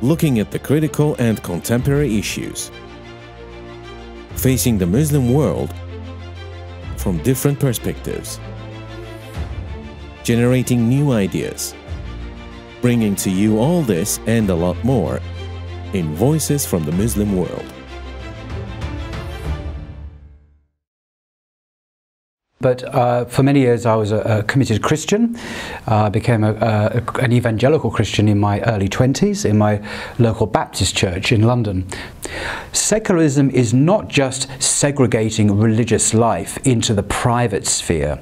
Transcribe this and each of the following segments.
looking at the critical and contemporary issues facing the Muslim world from different perspectives, generating new ideas, bringing to you all this and a lot more in Voices from the Muslim World. But for many years I was a committed Christian. I became an evangelical Christian in my early 20s in my local Baptist church in London. Secularism is not just segregating religious life into the private sphere.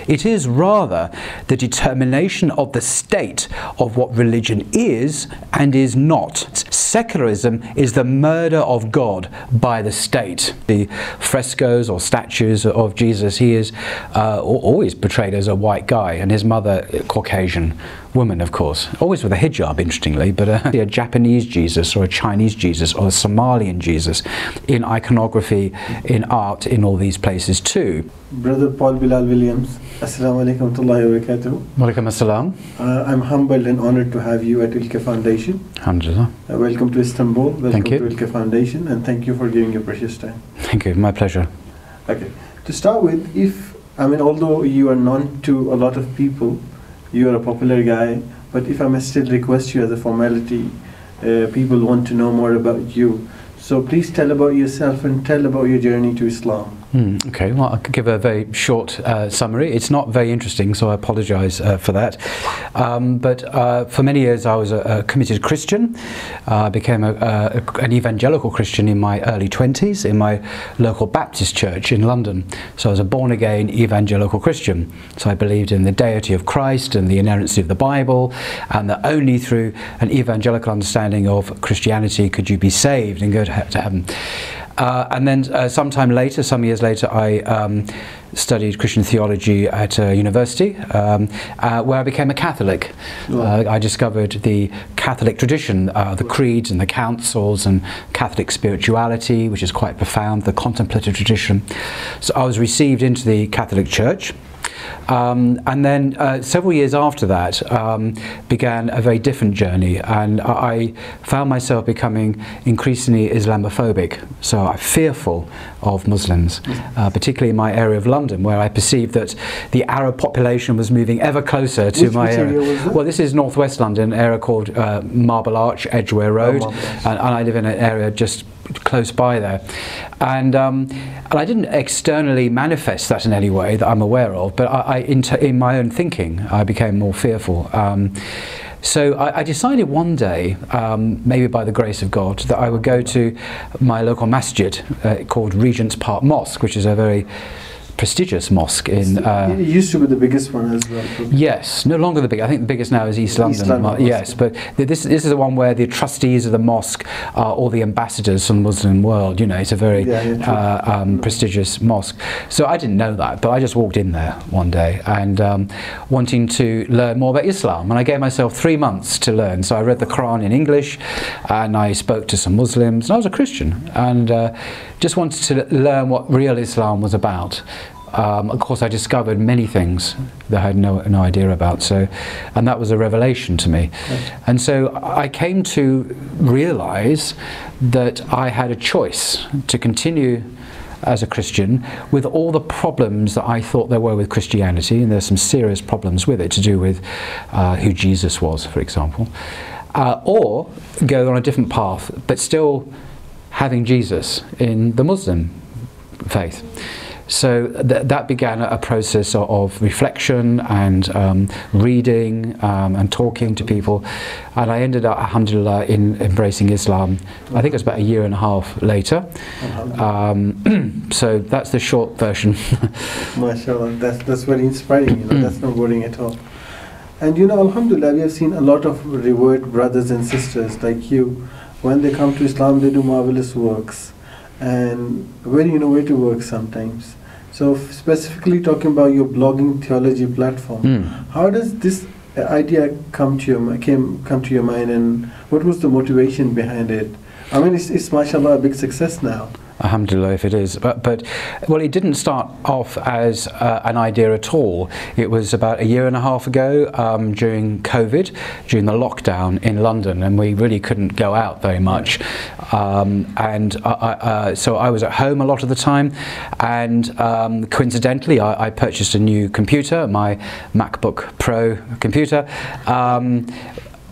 It is rather the determination of the state of what religion is and is not. Secularism is the murder of God by the state. The frescoes or statues of Jesus, he is always portrayed as a white guy, and his mother Caucasian woman, of course, always with a hijab, interestingly, but a Japanese Jesus or a Chinese Jesus or a Somalian Jesus in iconography, in art, in all these places too. Brother Paul Bilal Williams, Assalamu alaikum wa rahmatullahi wa barakatuh. Walaikum assalam. I'm humbled and honored to have you at Ilke Foundation. Alhamdulillah. Welcome to Istanbul, welcome Thank you. to Ilke Foundation, and thank you for giving your precious time. Thank you, my pleasure. Okay, to start with, although you are known to a lot of people, you are a popular guy, but if I may still request you as a formality, people want to know more about you. So please tell about yourself and tell about your journey to Islam. Okay, well, I could give a very short summary. It's not very interesting, so I apologise for that. But for many years I was a committed Christian. I became an evangelical Christian in my early 20s in my local Baptist church in London. So I was a born-again evangelical Christian. So I believed in the deity of Christ and the inerrancy of the Bible, and that only through an evangelical understanding of Christianity could you be saved and go to heaven. And then sometime later, some years later, I studied Christian theology at a university where I became a Catholic. I discovered the Catholic tradition, the creeds and the councils and Catholic spirituality, which is quite profound, the contemplative tradition. So I was received into the Catholic Church. And then several years after that began a very different journey, and I found myself becoming increasingly Islamophobic, so I'm fearful of Muslims, particularly in my area of London, where I perceived that the Arab population was moving ever closer to my area. Well, this is northwest London, an area called Marble Arch, Edgware Road, and I live in an area just close by there, and I didn't externally manifest that in any way that I'm aware of, but in my own thinking I became more fearful. So I decided one day, maybe by the grace of God, that I would go to my local masjid called Regent's Park Mosque, which is a very prestigious mosque in... it used to be the biggest one as well. Yes, no longer the biggest. I think the biggest now is East London. Yes, but this is the one where the trustees of the mosque are all the ambassadors from the Muslim world. You know, it's a very prestigious mosque. So I didn't know that, but I just walked in there one day and wanting to learn more about Islam. And I gave myself 3 months to learn. So I read the Quran in English, and I spoke to some Muslims. And I was a Christian, and just wanted to learn what real Islam was about. Of course, I discovered many things that I had no idea about, and that was a revelation to me. Right. And so I came to realize that I had a choice to continue as a Christian with all the problems that I thought there were with Christianity, and there's some serious problems with it to do with who Jesus was, for example, or go on a different path, but still having Jesus in the Muslim faith. So that began a process of reflection and reading and talking to people, and I ended up, alhamdulillah, in embracing Islam. I think it was about 1.5 years later. So that's the short version. MashaAllah, that's very inspiring. That's not boring at all. And alhamdulillah, we have seen a lot of revered brothers and sisters like you. When they come to Islam, they do marvelous works and very innovative works sometimes. So specifically talking about your blogging theology platform, how does this idea come to your mind, and what was the motivation behind it? I mean, it's mashallah a big success now. Alhamdulillah if it is. But well, it didn't start off as an idea at all. It was about a year and a half ago during COVID, during the lockdown in London, and we really couldn't go out very much. So I was at home a lot of the time, and coincidentally I purchased a new computer, my MacBook Pro computer,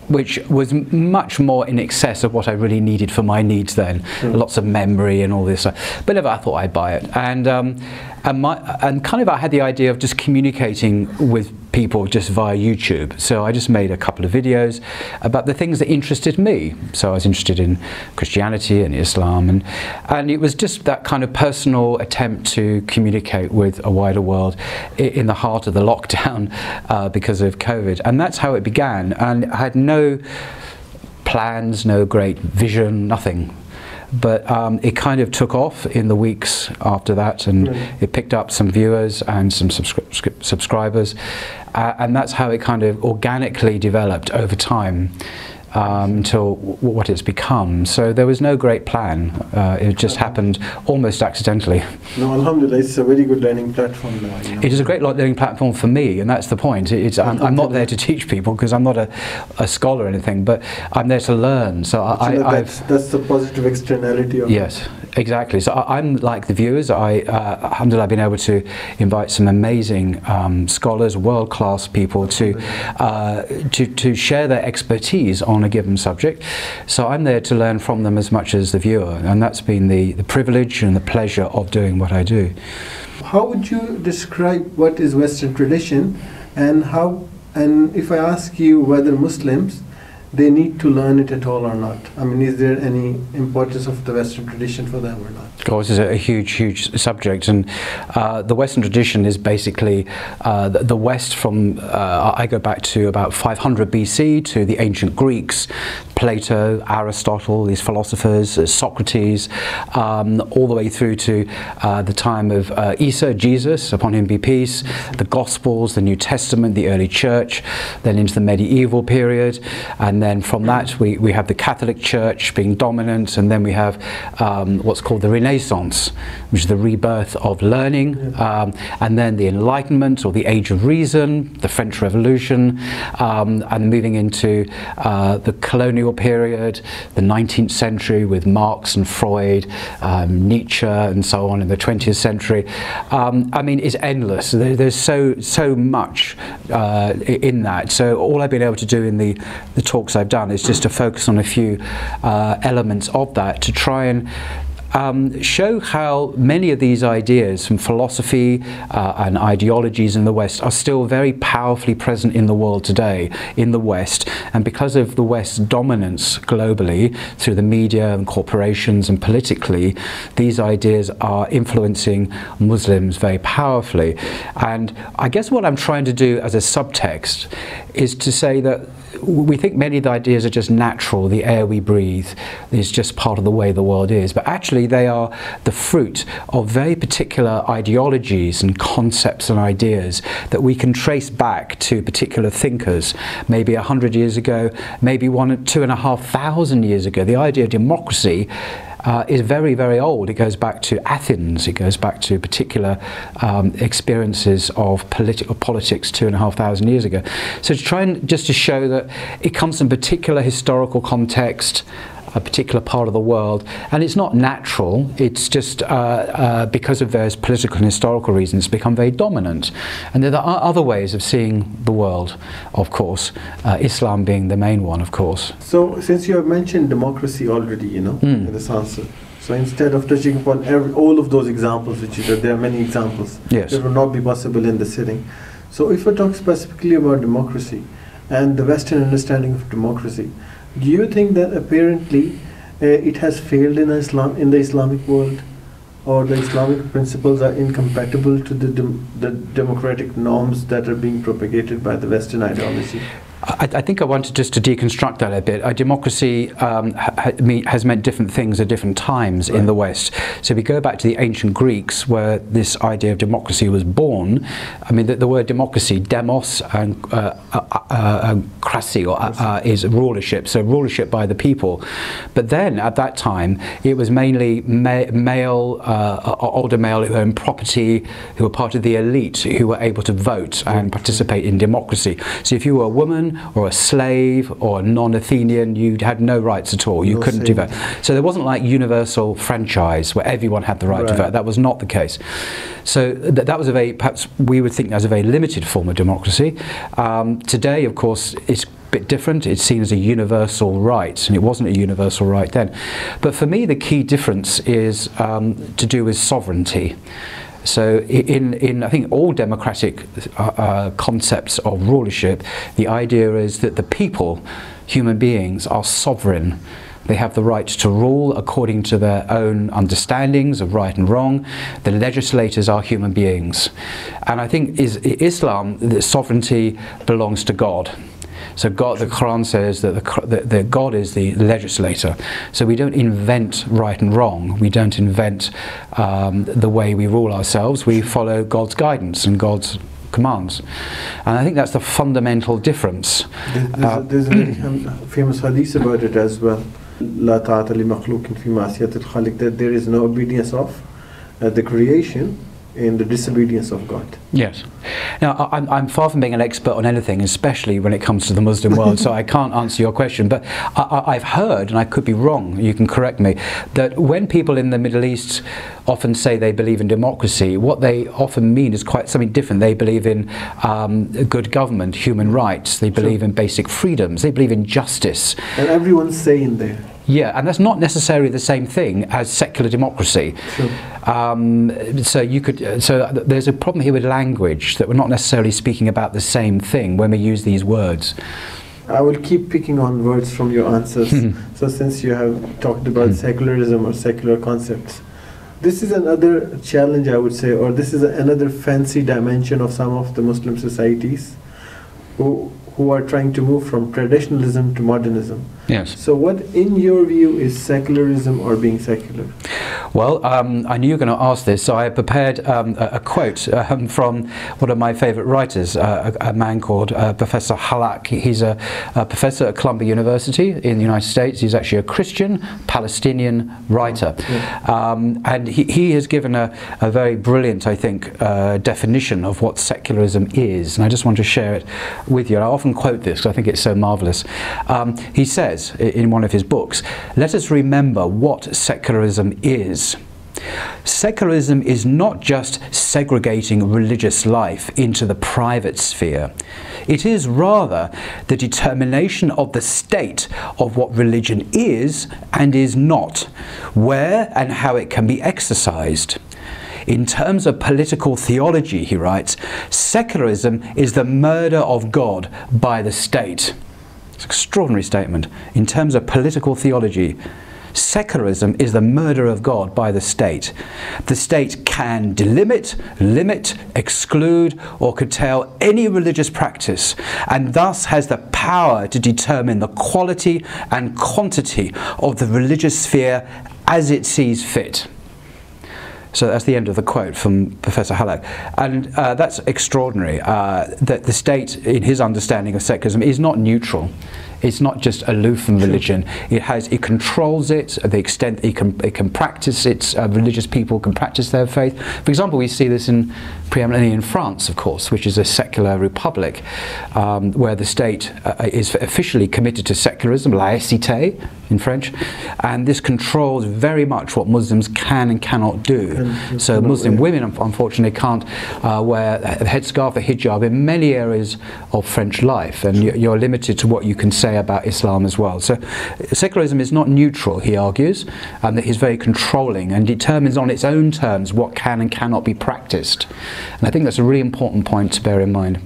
which was much more in excess of what I really needed for my needs then. Lots of memory and all this. But never I thought I'd buy it. And kind of I had the idea of just communicating with people just via YouTube. So I just made a couple of videos about the things that interested me. So I was interested in Christianity and Islam, and it was just that kind of personal attempt to communicate with a wider world in the heart of the lockdown because of COVID. And that's how it began. And I had no plans, no great vision, nothing. But it kind of took off in the weeks after that, and it picked up some viewers and some subscribers, and that's how it kind of organically developed over time until what it's become. So there was no great plan. It just happened almost accidentally. No, alhamdulillah, it's a very good learning platform now. You know? It is a great learning platform for me, and that's the point. I'm not there to teach people because I'm not a scholar or anything, but I'm there to learn. So that's the positive externality of yes, exactly. So I'm like the viewers. Alhamdulillah, I've been able to invite some amazing scholars, world-class people to share their expertise on a given subject. So I'm there to learn from them as much as the viewer, and that's been the privilege and the pleasure of doing what I do. How would you describe what is Western tradition, and if I ask you whether Muslims they need to learn it at all or not? I mean, is there any importance of the Western tradition for them or not? Of course, it's a huge subject, and the Western tradition is basically the West from, I go back to about 500 BC to the ancient Greeks, Plato, Aristotle, these philosophers, Socrates, all the way through to the time of Isa, Jesus, upon him be peace, the Gospels, the New Testament, the early church, then into the medieval period, and then from that we have the Catholic Church being dominant, and then we have what's called the Renaissance, which is the rebirth of learning, and then the Enlightenment or the Age of Reason, the French Revolution, and moving into the colonial period, the 19th century with Marx and Freud, Nietzsche and so on in the 20th century. I mean, it's endless. There's so much in that. So all I've been able to do in the talks I've done is just to focus on a few elements of that to try and show how many of these ideas from philosophy and ideologies in the West are still very powerfully present in the world today, in the West, and because of the West's dominance globally through the media and corporations and politically, these ideas are influencing Muslims very powerfully. And I guess what I'm trying to do as a subtext is to say that we think many of the ideas are just natural, the air we breathe is just part of the way the world is, but actually they are the fruit of very particular ideologies and concepts and ideas that we can trace back to particular thinkers, maybe 100 years ago, maybe 2,500 years ago. The idea of democracy is very, very old. It goes back to Athens. It goes back to particular experiences of politics 2,500 years ago. So to try and just to show that it comes from particular historical context, a particular part of the world, and it's not natural, it's just because of various political and historical reasons it's become very dominant. And there are other ways of seeing the world, of course, Islam being the main one, of course. So since you have mentioned democracy already, you know, in this answer, so instead of touching upon all of those examples, which there are many examples, yes, that would not be possible in the sitting. So if we talk specifically about democracy and the Western understanding of democracy, do you think that apparently it has failed in the Islamic world, or the Islamic principles are incompatible to the democratic norms that are being propagated by the Western ideology? I think I wanted just to deconstruct that a bit. Democracy has meant different things at different times in the West. So if we go back to the ancient Greeks, where this idea of democracy was born, I mean, the word democracy, demos and krasi, is rulership, so rulership by the people. But then, at that time, it was mainly male, older male who owned property, who were part of the elite, who were able to vote and participate in democracy. So if you were a woman, or a slave, or a non-Athenian, you had no rights at all. You couldn't do that. So there wasn't like universal franchise where everyone had the right to vote. That was not the case. So that was a very, perhaps we would think that was a very limited form of democracy. Today, of course, it's a bit different. It's seen as a universal right, and it wasn't a universal right then. But for me, the key difference is to do with sovereignty. So in I think all democratic concepts of rulership, the idea is that the people, human beings, are sovereign. They have the right to rule according to their own understandings of right and wrong. The legislators are human beings. And I think Islam, the sovereignty belongs to God. So God, the Quran says that the God is the legislator. So we don't invent right and wrong. We don't invent the way we rule ourselves. We follow God's guidance and God's commands. And I think that's the fundamental difference. There's a very famous hadith about it as well. لا طاعة لمخلوق في معصية الخالق, that there is no obedience of the creation in the disobedience of God. Yes. Now, I'm far from being an expert on anything, especially when it comes to the Muslim world, so I can't answer your question, but I've heard, and I could be wrong, you can correct me, that when people in the Middle East often say they believe in democracy, what they often mean is quite something different. They believe in good government, human rights, they believe in basic freedoms, they believe in justice. And everyone's saying there. Yeah, and that's not necessarily the same thing as secular democracy. Sure. So there's a problem here with language, that we're not necessarily speaking about the same thing when we use these words. I will keep picking on words from your answers. So since you have talked about secularism or secular concepts, this is another challenge, I would say, or this is another fancy dimension of some of the Muslim societies who are trying to move from traditionalism to modernism. Yes. So what, in your view, is secularism or being secular? Well, I knew you were going to ask this, so I prepared a quote from one of my favourite writers, a man called Professor Halak. He's a professor at Columbia University in the United States. He's actually a Christian Palestinian writer. And he has given a very brilliant, I think, definition of what secularism is. And I just want to share it with you. And I often quote this because I think it's so marvellous. He says in one of his books, "Let us remember what secularism is. Secularism is not just segregating religious life into the private sphere. It is rather the determination of the state of what religion is and is not, where and how it can be exercised. In terms of political theology," he writes, "secularism is the murder of God by the state." It's an extraordinary statement. In terms of political theology, secularism is the murder of God by the state. The state can delimit, limit, exclude, or curtail any religious practice, and thus has the power to determine the quality and quantity of the religious sphere as it sees fit. So that's the end of the quote from Professor Halak. And that's extraordinary, that the state, in his understanding of secularism, is not neutral. It's not just aloof from religion. It controls it, the extent it can practice its religious people can practice their faith. For example, we see this preeminently in France, of course, which is a secular republic, where the state is officially committed to secularism, laïcité in French, and this controls very much what Muslims can and cannot do. So Muslim women, unfortunately, can't wear a headscarf, a hijab in many areas of French life, and you're limited to what you can say about Islam as well. So secularism is not neutral, he argues, and that it's very controlling and determines on its own terms what can and cannot be practiced. And I think that's a really important point to bear in mind.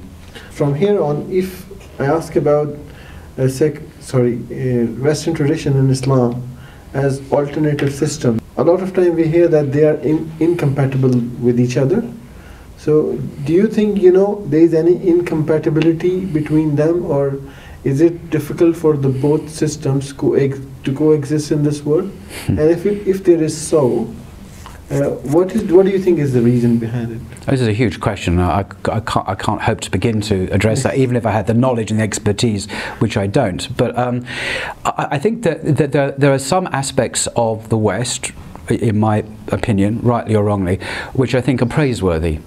From here on, if I ask about Western tradition in Islam as alternative system, a lot of time we hear that they are incompatible with each other. So do you think, there is any incompatibility between them, or is it difficult for the both systems to coexist in this world? And if there is so, what do you think is the reason behind it? This is a huge question. I can't hope to begin to address that, even if I had the knowledge and the expertise, which I don't. But I think that there are some aspects of the West, in my opinion, rightly or wrongly, which I think are praiseworthy.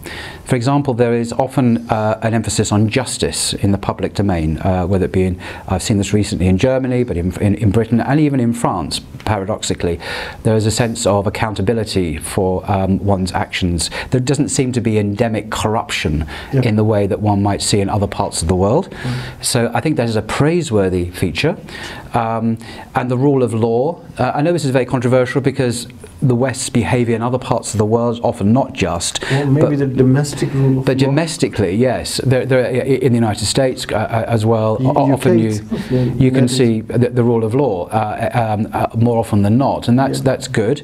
For example, there is often an emphasis on justice in the public domain, whether it be I've seen this recently in Germany, but in Britain and even in France, paradoxically. There is a sense of accountability for one's actions. There doesn't seem to be endemic corruption in the way that one might see in other parts of the world. So I think that is a praiseworthy feature. And the rule of law, I know this is very controversial because the West's behaviour in other parts of the world is often not just. Well, maybe the domestic rule of law. Domestically, yes. There, in the United States as well, often you can see the rule of law more often than not, and that's good.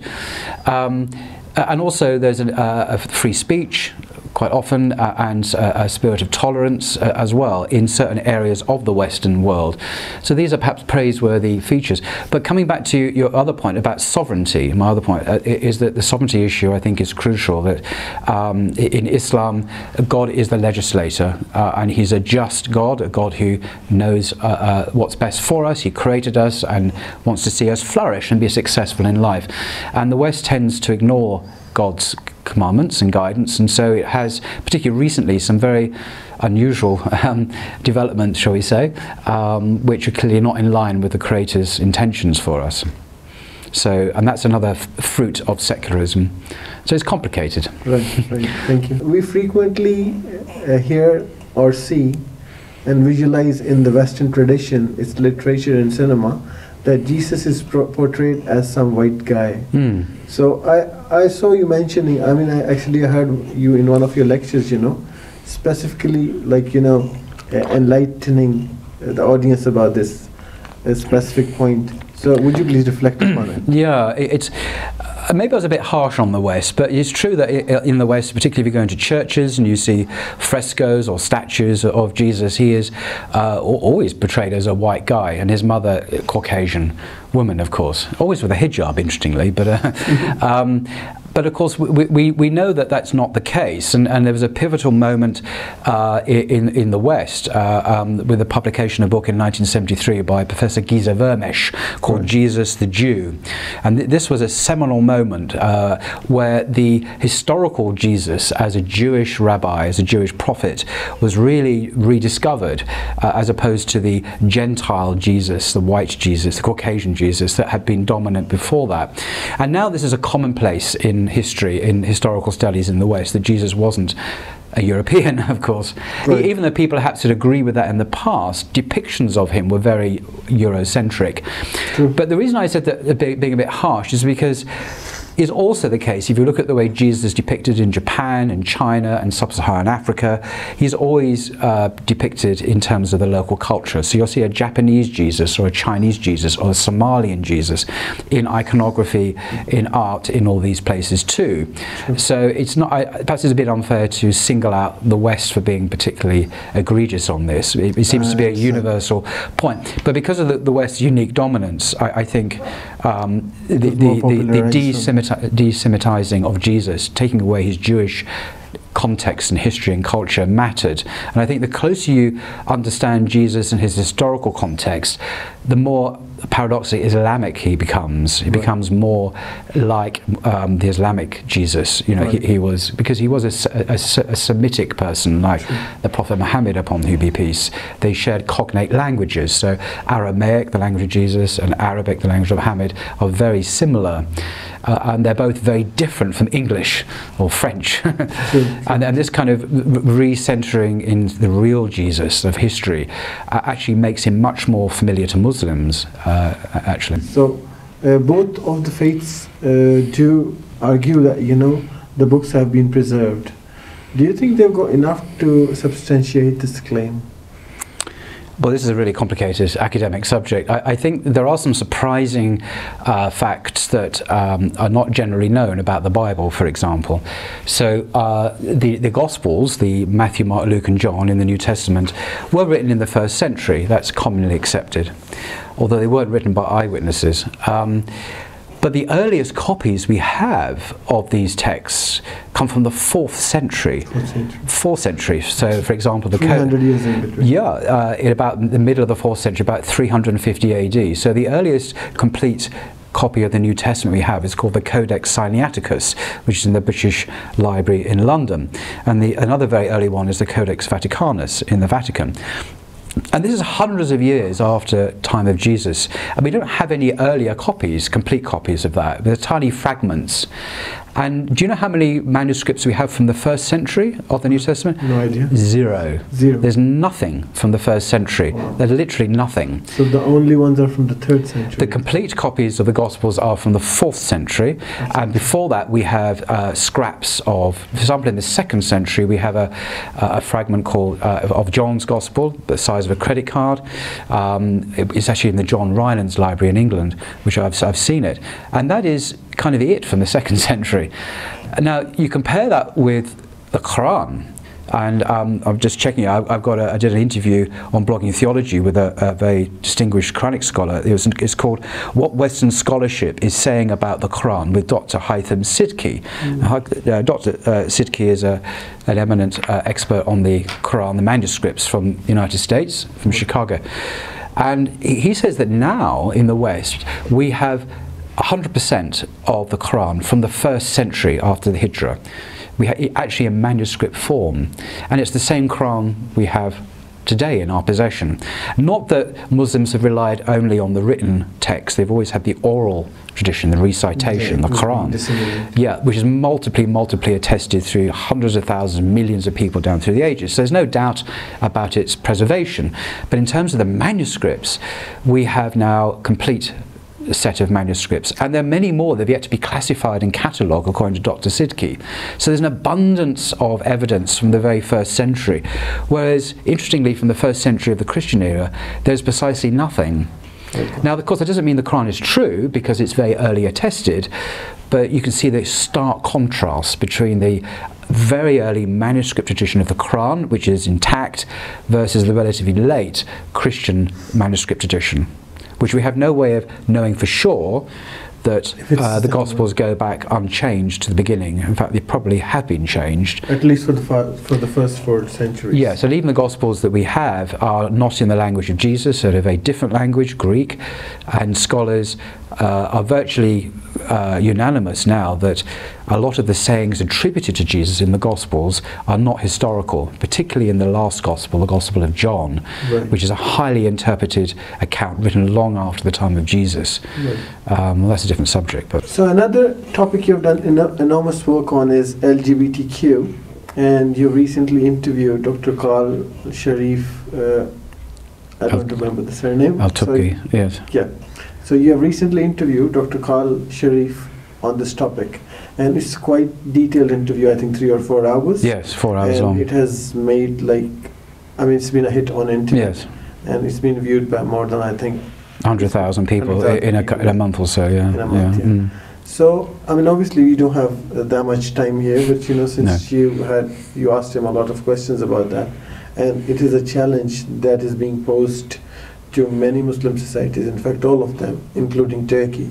And also there's a free speech quite often, and a spirit of tolerance as well in certain areas of the Western world. So these are perhaps praiseworthy features. But coming back to your other point about sovereignty, my other point is that the sovereignty issue I think is crucial, that in Islam God is the legislator, and he's a just God, a God who knows what's best for us. He created us and wants to see us flourish and be successful in life. And the West tends to ignore God's commandments and guidance, and so it has, particularly recently, some very unusual developments, shall we say, which are clearly not in line with the Creator's intentions for us. So, and that's another fruit of secularism. So it's complicated. Right, thank you. We frequently hear or see and visualize in the Western tradition, its literature and cinema, that Jesus is portrayed as some white guy. So I saw you mentioning, I heard you in one of your lectures, specifically enlightening the audience about this specific point. So would you please reflect upon it? Yeah, it's maybe I was a bit harsh on the West, but it's true that in the West, particularly if you go into churches and you see frescoes or statues of Jesus, he is always portrayed as a white guy, and his mother, Caucasian woman, of course, always with a hijab, interestingly, but of course we know that that's not the case, and there was a pivotal moment in the West with the publication of a book in 1973 by Professor Geza Vermes called Jesus the Jew, and this was a seminal moment where the historical Jesus as a Jewish rabbi, as a Jewish prophet, was really rediscovered as opposed to the Gentile Jesus, the white Jesus, the Caucasian Jesus that had been dominant before that. And now this is a commonplace in history, in historical studies in the West, that Jesus wasn't a European, of course. Right. Even though people perhaps would agree with that in the past, depictions of him were very Eurocentric. True. But the reason I said that being a bit harsh is because is also the case if you look at the way Jesus is depicted in Japan and China and sub-Saharan Africa. He's always depicted in terms of the local culture. So you'll see a Japanese Jesus or a Chinese Jesus or a Somalian Jesus in iconography, in art, in all these places too. Sure. So it's not, perhaps it's a bit unfair to single out the West for being particularly egregious on this. It seems to be a universal point. But because of the West's unique dominance, I think the de-Semitizing of Jesus, taking away his Jewish context and history and culture mattered. And I think the closer you understand Jesus and his historical context, the more paradoxically Islamic he becomes. He becomes more like the Islamic Jesus. You know, he was, because he was a Semitic person, like the Prophet Muhammad, upon whom be peace. They shared cognate languages. So Aramaic, the language of Jesus, and Arabic, the language of Muhammad, are very similar. And they're both very different from English or French. and this kind of recentering in the real Jesus of history actually makes him much more familiar to Muslims, actually. So both of the faiths do argue that, you know, the books have been preserved. Do you think they've got enough to substantiate this claim? Well, this is a really complicated academic subject. I think there are some surprising facts that are not generally known about the Bible, for example. So the Gospels, the Matthew, Mark, Luke and John in the New Testament, were written in the 1st century. That's commonly accepted, although they weren't written by eyewitnesses. But the earliest copies we have of these texts come from the 4th century. 4th century. So, for example, the 300 years in between. Yeah, in about the middle of the 4th century, about 350 AD. So the earliest complete copy of the New Testament we have is called the Codex Sinaiticus, which is in the British Library in London. And another very early one is the Codex Vaticanus in the Vatican. And this is hundreds of years after time of Jesus, and we don't have any earlier copies, complete copies of that. They're tiny fragments. And do you know how many manuscripts we have from the 1st century of the New Testament? No idea. Zero. There's nothing from the 1st century. Wow. There's literally nothing. So the only ones are from the 3rd century? The complete copies of the Gospels are from the 4th century, and before that we have scraps of, for example, in the 2nd century we have a fragment called of John's Gospel, the size of a credit card. It's actually in the John Rylands Library in England, which I've seen it, and that is kind of it from the 2nd century. Now you compare that with the Quran, and I'm just checking. I did an interview on Blogging Theology with a very distinguished Quranic scholar. It's called "What Western Scholarship is Saying About the Quran" with Dr. Haitham Sidki. Dr. Sidki is an eminent expert on the Quran, the manuscripts from the United States, from Chicago, and he says that now in the West we have 100% of the Quran from the 1st century after the Hijrah. We have actually in manuscript form, and it's the same Quran we have today in our possession. Not that Muslims have relied only on the written text, they've always had the oral tradition, the recitation, the Quran, which is multiply attested through hundreds of thousands, millions of people down through the ages. So there's no doubt about its preservation. But in terms of the manuscripts, we have now complete set of manuscripts, and there are many more that have yet to be classified and catalogued according to Dr. Sidki. So there's an abundance of evidence from the very 1st century, whereas interestingly from the 1st century of the Christian era there's precisely nothing. Now of course that doesn't mean the Quran is true, because it's very early attested, but you can see the stark contrast between the very early manuscript tradition of the Quran, which is intact, versus the relatively late Christian manuscript tradition, which we have no way of knowing for sure that the Gospels go back unchanged to the beginning. In fact, they probably have been changed. At least for the first 4 centuries. Yeah, so even the Gospels that we have are not in the language of Jesus, they're a very different language, Greek, and scholars are virtually unanimous now that a lot of the sayings attributed to Jesus in the Gospels are not historical, particularly in the last Gospel, the Gospel of John, which is a highly interpreted account written long after the time of Jesus. Well, that's a different subject. But so another topic you've done enormous work on is LGBTQ, and you recently interviewed Dr. Carl Sharif, I don't remember the surname. Al-Tubki, yes. Yeah. So you have recently interviewed Dr. Carl Sharif on this topic, and it's quite detailed interview, I think 3 or 4 hours. Yes, 4 hours and long. It has made it's been a hit on internet. Yes. And it's been viewed by more than, I think, 100,000 people in a month or so, yeah. In a month, yeah. Mm. So, obviously we don't have that much time here, but since you asked him a lot of questions about that, and it is a challenge that is being posed to many Muslim societies, in fact all of them, including Turkey.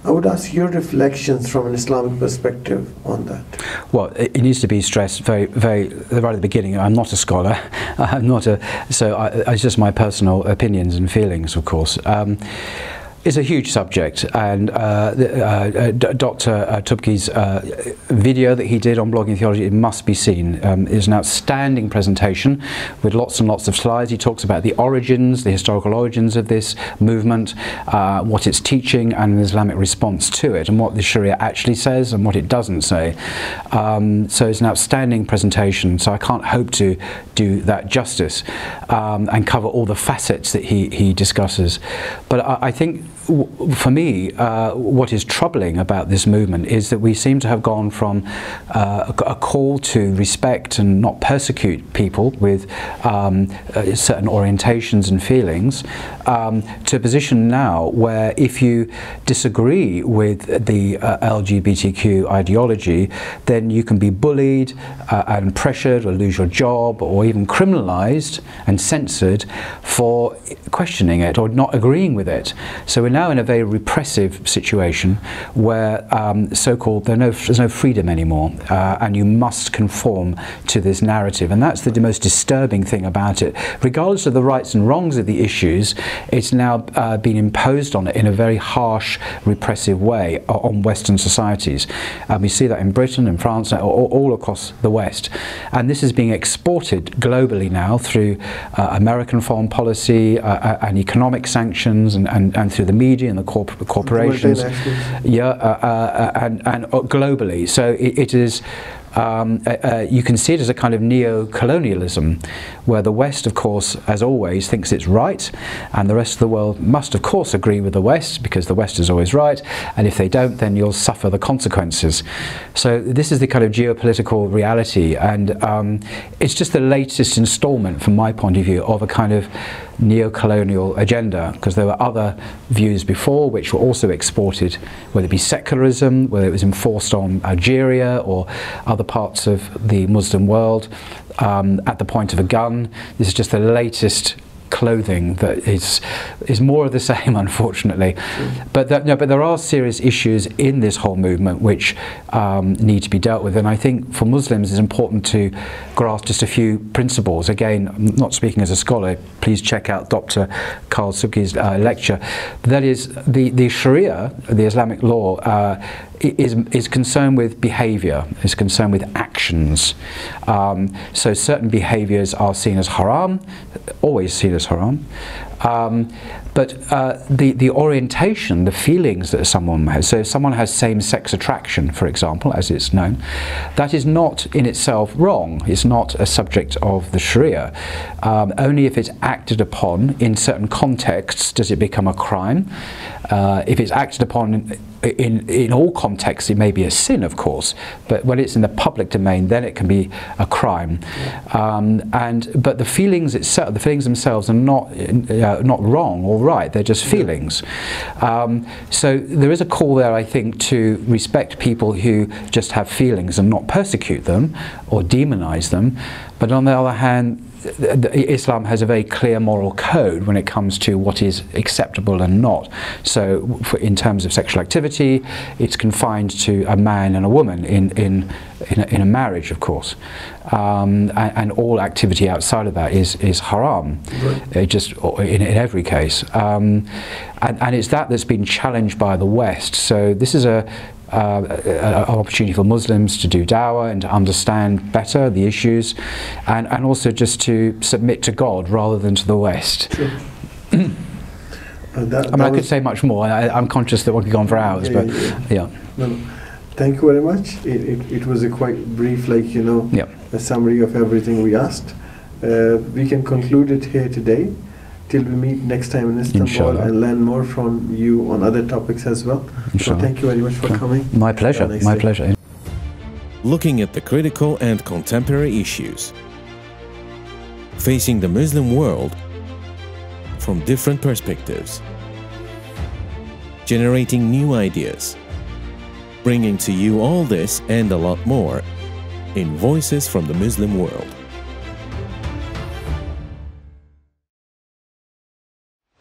I would ask your reflections from an Islamic perspective on that. Well, it needs to be stressed very, very right at the beginning. I'm not a scholar. It's just my personal opinions and feelings, of course. It's a huge subject, and Dr. Tubki's video that he did on Blogging Theology, it must be seen. It's an outstanding presentation with lots and lots of slides. He talks about the origins, the historical origins of this movement, what it's teaching and the Islamic response to it, and what the Sharia actually says and what it doesn't say. So it's an outstanding presentation, so I can't hope to do that justice and cover all the facets that he discusses. But I think for me, what is troubling about this movement is that we seem to have gone from a call to respect and not persecute people with certain orientations and feelings, to a position now where if you disagree with the LGBTQ ideology, then you can be bullied and pressured or lose your job or even criminalized and censored for questioning it or not agreeing with it. So we're now in a very repressive situation where so-called there's no freedom anymore, and you must conform to this narrative, and that's the most disturbing thing about it. Regardless of the rights and wrongs of the issues, it's now been imposed on it in a very harsh, repressive way on Western societies. We see that in Britain and France, all across the West, and this is being exported globally now through American foreign policy and economic sanctions and through the media and the corporations, and globally. So it is. You can see it as a kind of neo-colonialism, where the West, of course, as always, thinks it's right, and the rest of the world must, of course, agree with the West, because the West is always right, and if they don't, then you'll suffer the consequences. So this is the kind of geopolitical reality, and it's just the latest installment, from my point of view, of a kind of neo-colonial agenda, because there were other views before which were also exported, whether it be secularism, whether it was enforced on Algeria or other parts of the Muslim world, at the point of a gun. This is just the latest clothing that is more of the same, unfortunately. But there are serious issues in this whole movement which need to be dealt with, and I think for Muslims it's important to grasp just a few principles. Again, I'm not speaking as a scholar, please check out Dr. Karl Suki's lecture. That is, the Sharia, the Islamic law, is concerned with behavior, is concerned with actions. So certain behaviors are seen as haram, always seen as haram. But the orientation, the feelings that someone has, so if someone has same-sex attraction, for example, as it's known, that is not in itself wrong. It's not a subject of the Sharia. Only if it's acted upon in certain contexts does it become a crime. If it's acted upon in all contexts, it may be a sin, of course, but when it's in the public domain, then it can be a crime. But the feelings itself, the feelings themselves, are not wrong or right. They're just feelings. So there is a call there, I think, to respect people who just have feelings and not persecute them or demonize them. But on the other hand, Islam has a very clear moral code when it comes to what is acceptable and not. So in terms of sexual activity, it's confined to a man and a woman in a marriage, of course, and all activity outside of that is haram, just in every case, and it's that's been challenged by the West. So this is an opportunity for Muslims to do dawah and to understand better the issues, and also just to submit to God rather than to the West. Sure. I could say much more. I'm conscious that we could go on for hours, but yeah. No. Thank you very much. It was a quite brief, a summary of everything we asked. We can conclude it here today. Till we meet next time in Istanbul, Inshallah, and learn more from you on other topics as well. So thank you very much for coming. My pleasure. My pleasure. Looking at the critical and contemporary issues facing the Muslim world from different perspectives, generating new ideas, bringing to you all this and a lot more in Voices from the Muslim World.